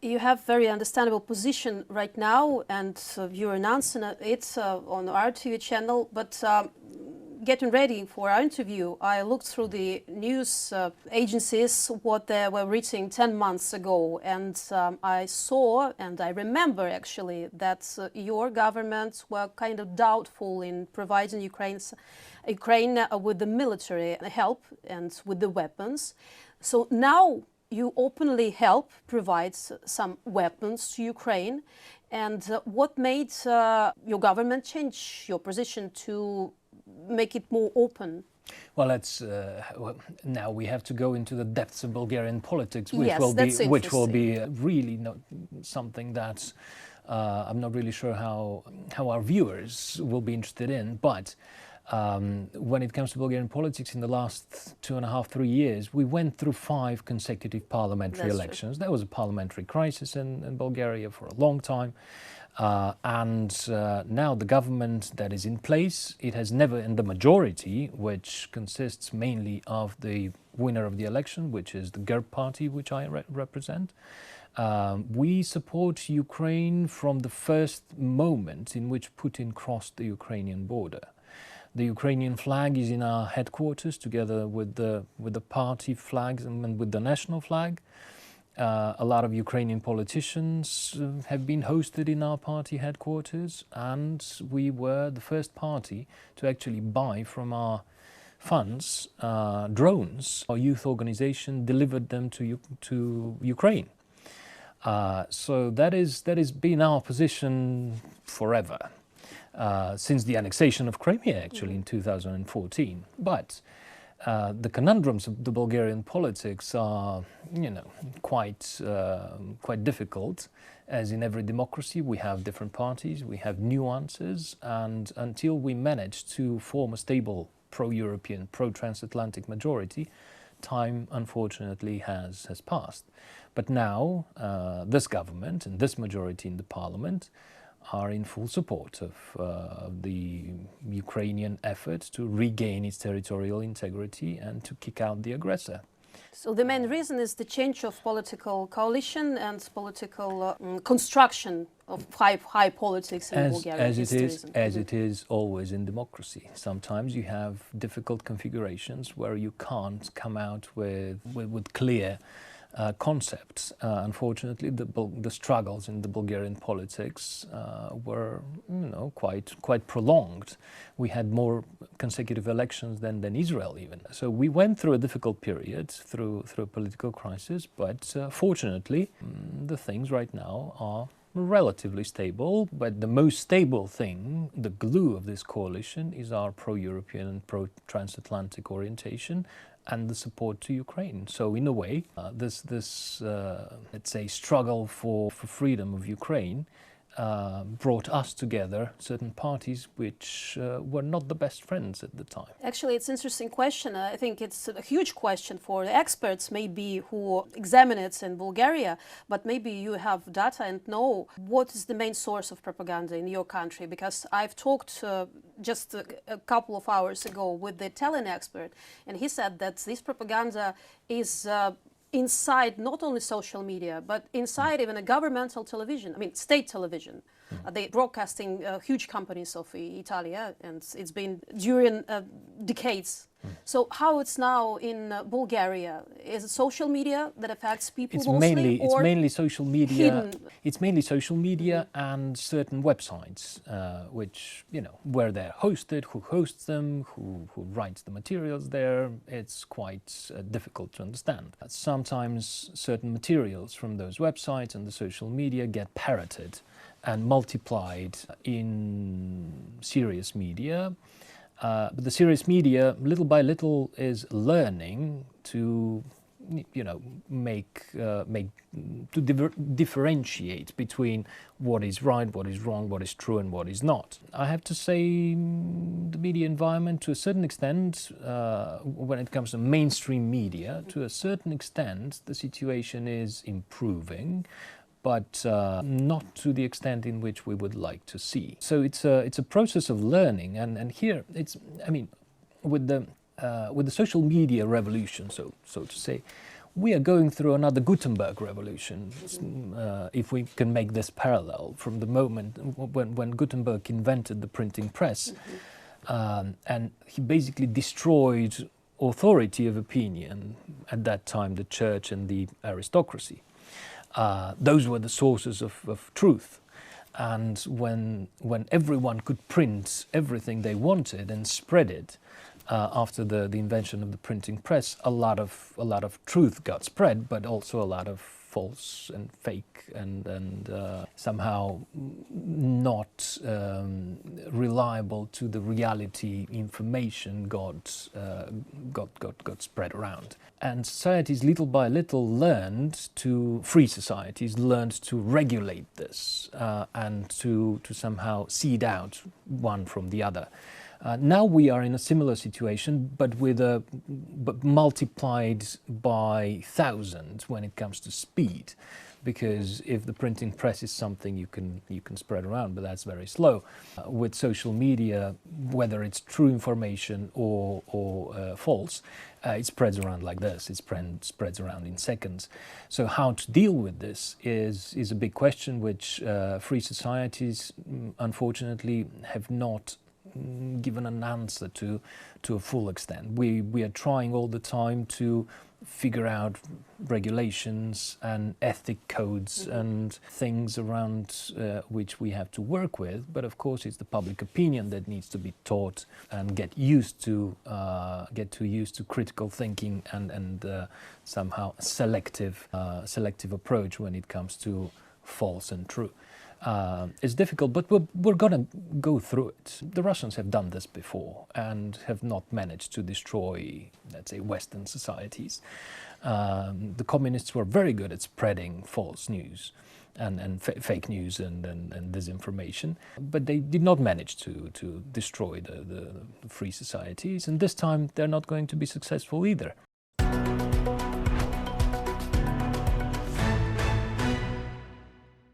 You have very understandable position right now, and you're announcing it on our TV channel. But getting ready for our interview, I looked through the news agencies, what they were writing 10 months ago, and I saw, and I remember actually, that your government were kind of doubtful in providing Ukraine with the military help and with the weapons. So now you openly help provide some weapons to Ukraine. And what made your government change your position to make it more open? Well, now we have to go into the depths of Bulgarian politics, which Yes, will be really not something that I'm not really sure how our viewers will be interested in. But when it comes to Bulgarian politics, in the last 2.5, 3 years, we went through 5 consecutive parliamentary elections. There was a parliamentary crisis in Bulgaria for a long time. And now the government that is in place, it has never, in the majority, which consists mainly of the winner of the election, which is the GERB party, which I represent. We support Ukraine from the first moment in which Putin crossed the Ukrainian border. The Ukrainian flag is in our headquarters, together with the party flags and with the national flag. A lot of Ukrainian politicians have been hosted in our party headquarters, and we were the first party to actually buy from our funds drones. Our youth organization delivered them to Ukraine. So that has been our position forever. Since the annexation of Crimea, actually, in 2014. But the conundrums of the Bulgarian politics are, quite difficult. As in every democracy, we have different parties, we have nuances, and until we manage to form a stable pro-European, pro-transatlantic majority, time, unfortunately, has passed. But now, this government and this majority in the parliament are in full support of the Ukrainian effort to regain its territorial integrity and to kick out the aggressor. So the main reason is the change of political coalition and political construction of high politics in Bulgaria. As it is always in democracy. Sometimes you have difficult configurations where you can't come out with clear concepts. Unfortunately, the struggles in the Bulgarian politics were, quite prolonged. We had more consecutive elections than Israel even. So we went through a difficult period, through a political crisis, but fortunately, the things right now are relatively stable. But the most stable thing, the glue of this coalition, is our pro-European and pro-transatlantic orientation and the support to Ukraine. So in a way, this let's say, struggle for freedom of Ukraine brought us together, certain parties which were not the best friends at the time. Actually, it's an interesting question. I think it's a huge question for the experts, maybe, who examine it in Bulgaria, but maybe you have data and know what is the main source of propaganda in your country, because I've talked just a couple of hours ago with the Italian expert, and he said that this propaganda is inside not only social media, but inside even a governmental television, state television. They broadcasting huge companies of Italia, and it's been during decades. So how it's now in Bulgaria? Is it social media that affects people mostly? It's mainly social media. Hidden? It's mainly social media and certain websites, which, where they're hosted, who hosts them, who writes the materials there. It's quite difficult to understand. Sometimes certain materials from those websites and the social media get parroted and multiplied in serious media. But the serious media, little by little, is learning to, differentiate between what is right, what is wrong, what is true, and what is not. I have to say, the media environment, to a certain extent, when it comes to mainstream media, to a certain extent, the situation is improving, but not to the extent in which we would like to see. So it's a process of learning, and here with the social media revolution, so to say, we are going through another Gutenberg revolution, if we can make this parallel from the moment when Gutenberg invented the printing press. And he basically destroyed authority of opinion, at that time the church and the aristocracy. Those were the sources of truth. And when everyone could print everything they wanted and spread it, after the invention of the printing press, a lot of truth got spread, but also a lot of false and fake and somehow not reliable to the reality information got spread around. And societies, little by little, free societies learned to regulate this and to somehow seed out one from the other. Now we are in a similar situation, but multiplied by 1,000 when it comes to speed, because if the printing press is something you can spread around, but that's very slow. With social media, whether it's true information or false, it spreads around like this. It spreads around in seconds. So how to deal with this is a big question, which free societies, unfortunately, have not given an answer to a full extent. We are trying all the time to figure out regulations and ethic codes and things around which we have to work with, but of course it's the public opinion that needs to be taught and get used to critical thinking and somehow selective approach when it comes to false and true. It's difficult, but we're going to go through it. The Russians have done this before and have not managed to destroy, let's say, Western societies. The communists were very good at spreading false news and fake news and disinformation, but they did not manage to destroy the free societies, and this time they're not going to be successful either.